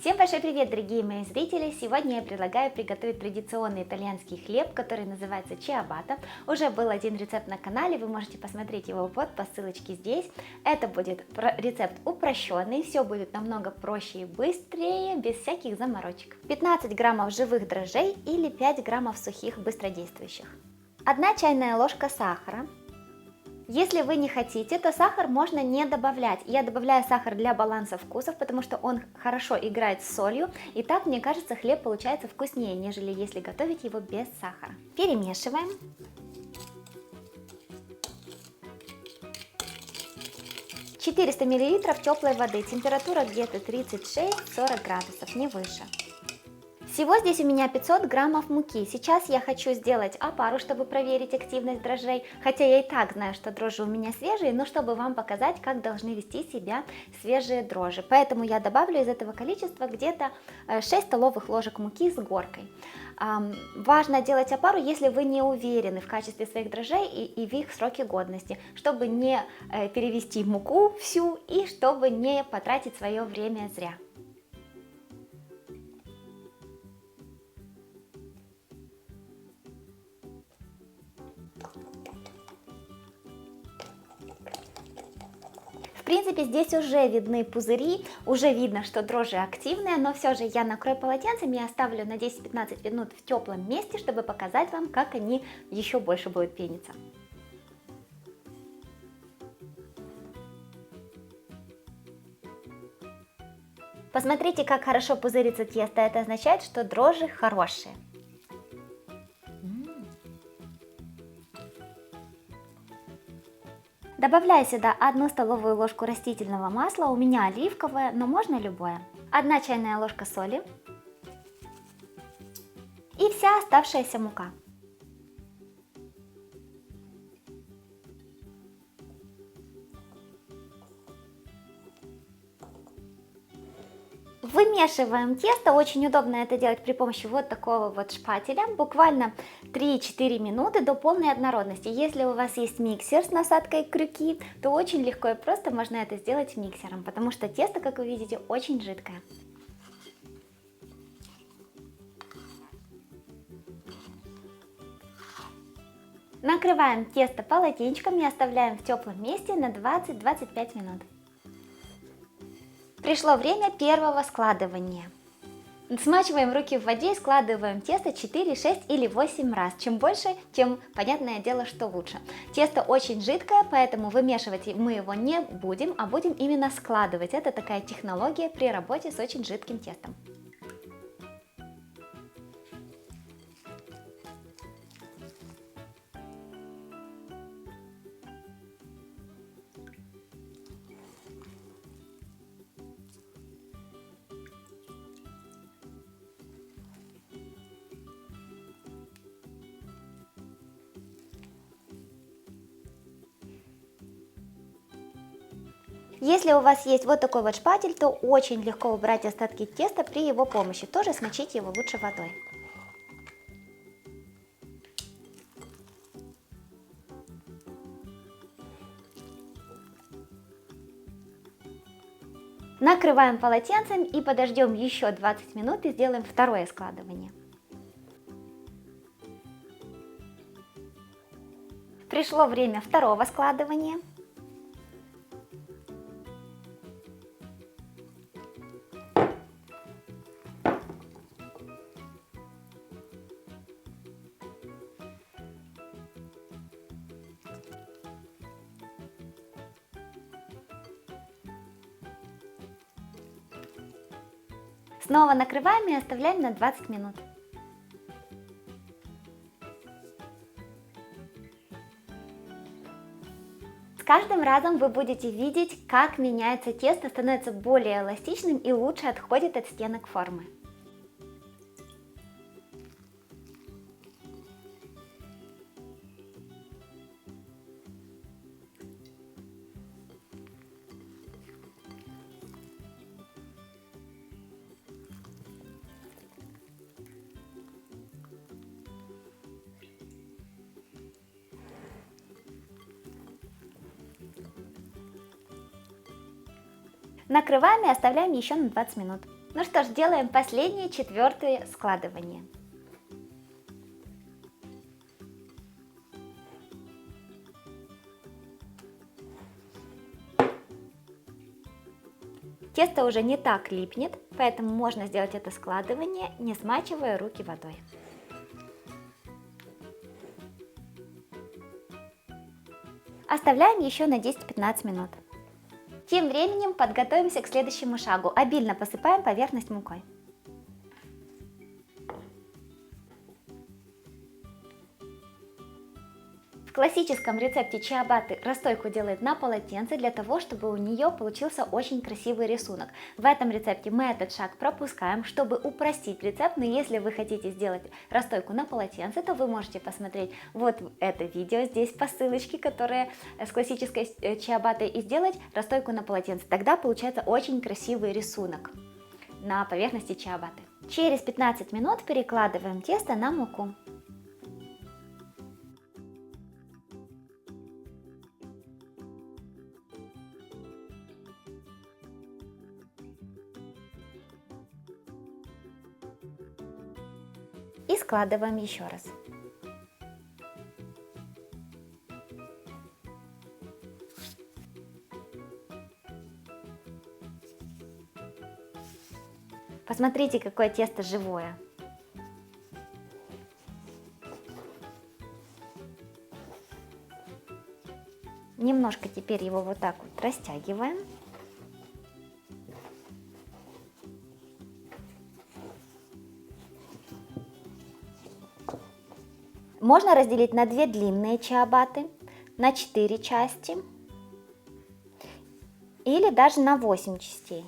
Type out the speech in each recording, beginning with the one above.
Всем большой привет, дорогие мои зрители! Сегодня я предлагаю приготовить традиционный итальянский хлеб, который называется чиабатта. Уже был один рецепт на канале, вы можете посмотреть его вот по ссылочке здесь. Это будет рецепт упрощенный, все будет намного проще и быстрее, без всяких заморочек. 15 граммов живых дрожжей или 5 граммов сухих быстродействующих. 1 чайная ложка сахара. Если вы не хотите, то сахар можно не добавлять. Я добавляю сахар для баланса вкусов, потому что он хорошо играет с солью. И так, мне кажется, хлеб получается вкуснее, нежели если готовить его без сахара. Перемешиваем. «400 мл теплой воды, температура где-то 36-40 градусов, не выше. Всего здесь у меня 500 граммов муки. Сейчас я хочу сделать опару, чтобы проверить активность дрожжей, хотя я и так знаю, что дрожжи у меня свежие, но чтобы вам показать, как должны вести себя свежие дрожжи. Поэтому я добавлю из этого количества где-то 6 столовых ложек муки с горкой. Важно делать опару, если вы не уверены в качестве своих дрожжей и в их сроке годности, чтобы не перевести муку всю и чтобы не потратить свое время зря. В принципе, здесь уже видны пузыри, уже видно, что дрожжи активные, но все же я накрою полотенцем и оставлю на 10-15 минут в теплом месте, чтобы показать вам, как они еще больше будут пениться. Посмотрите, как хорошо пузырится тесто, это означает, что дрожжи хорошие. Добавляю сюда 1 столовую ложку растительного масла, у меня оливковое, но можно любое. 1 чайная ложка соли и вся оставшаяся мука. Вымешиваем тесто, очень удобно это делать при помощи вот такого вот шпателя, буквально 3-4 минуты до полной однородности. Если у вас есть миксер с насадкой крюки, то очень легко и просто можно это сделать миксером, потому что тесто, как вы видите, очень жидкое. Накрываем тесто полотенчиком и оставляем в теплом месте на 20-25 минут. Пришло время первого складывания. Смачиваем руки в воде и складываем тесто 4, 6 или 8 раз. Чем больше, тем понятное дело, что лучше. Тесто очень жидкое, поэтому вымешивать мы его не будем, а будем именно складывать. Это такая технология при работе с очень жидким тестом. Если у вас есть вот такой вот шпатель, то очень легко убрать остатки теста при его помощи. Тоже смочите его лучше водой. Накрываем полотенцем и подождем еще 20 минут и сделаем второе складывание. Пришло время второго складывания. Снова накрываем и оставляем на 20 минут. С каждым разом вы будете видеть, как меняется тесто, становится более эластичным и лучше отходит от стенок формы. Накрываем и оставляем еще на 20 минут. Ну что ж, делаем последнее, четвертое складывание. Тесто уже не так липнет, поэтому можно сделать это складывание, не смачивая руки водой. Оставляем еще на 10-15 минут. Тем временем подготовимся к следующему шагу. Обильно посыпаем поверхность мукой. В классическом рецепте чиабатты расстойку делают на полотенце для того, чтобы у нее получился очень красивый рисунок. В этом рецепте мы этот шаг пропускаем, чтобы упростить рецепт, но если вы хотите сделать расстойку на полотенце, то вы можете посмотреть вот это видео здесь по ссылочке, которое с классической чиабаттой, и сделать расстойку на полотенце. Тогда получается очень красивый рисунок на поверхности чиабатты. Через 15 минут перекладываем тесто на муку. И складываем еще раз. Посмотрите, какое тесто живое. Немножко теперь его вот так вот растягиваем. Можно разделить на 2 длинные чиабатты, на 4 части или даже на 8 частей.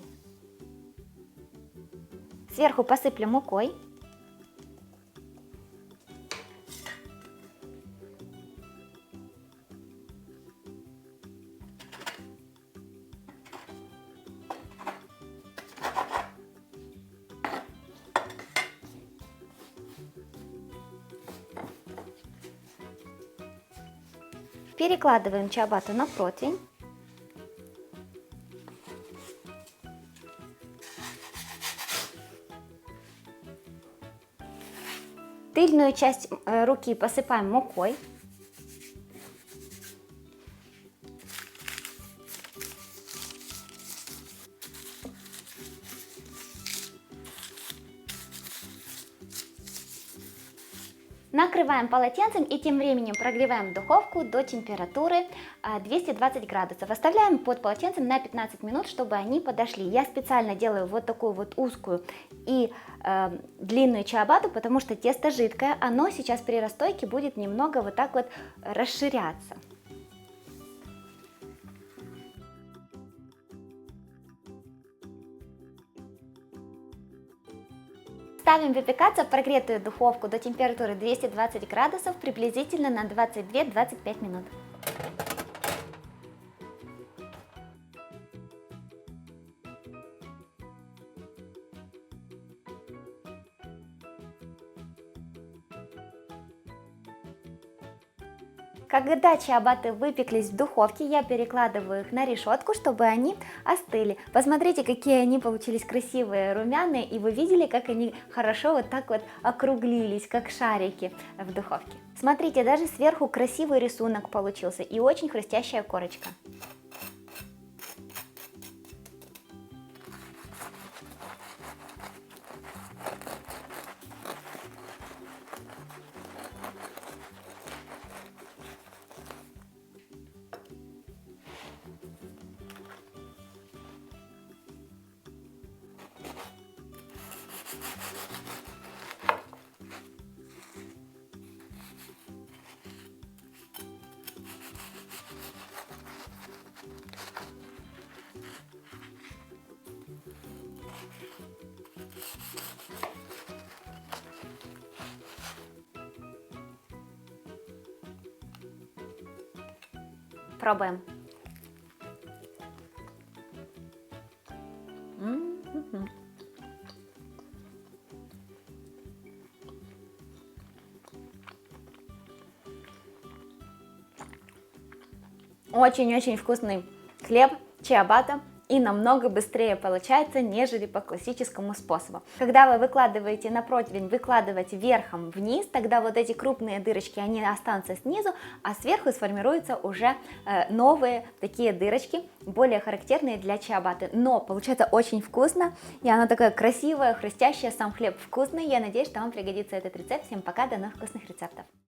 Сверху посыплю мукой. Перекладываем чиабатту на противень. Тыльную часть руки посыпаем мукой. Накрываем полотенцем и тем временем прогреваем духовку до температуры 220 градусов. Оставляем под полотенцем на 15 минут, чтобы они подошли. Я специально делаю вот такую вот узкую и длинную чиабатту, потому что тесто жидкое, оно сейчас при расстойке будет немного вот так вот расширяться. Ставим выпекаться в прогретую духовку до температуры 220 градусов приблизительно на 22-25 минут. Когда чиабатты выпеклись в духовке, я перекладываю их на решетку, чтобы они остыли. Посмотрите, какие они получились красивые, румяные, и вы видели, как они хорошо вот так вот округлились, как шарики в духовке. Смотрите, даже сверху красивый рисунок получился и очень хрустящая корочка. Пробуем. Очень-очень вкусный хлеб чиабатта и намного быстрее получается, нежели по классическому способу. Когда вы выкладываете на противень, выкладываете верхом вниз, тогда вот эти крупные дырочки, они останутся снизу, а сверху сформируются уже новые такие дырочки, более характерные для чиабатты. Но получается очень вкусно, и оно такое красивое, хрустящее, сам хлеб вкусный. Я надеюсь, что вам пригодится этот рецепт. Всем пока, до новых вкусных рецептов!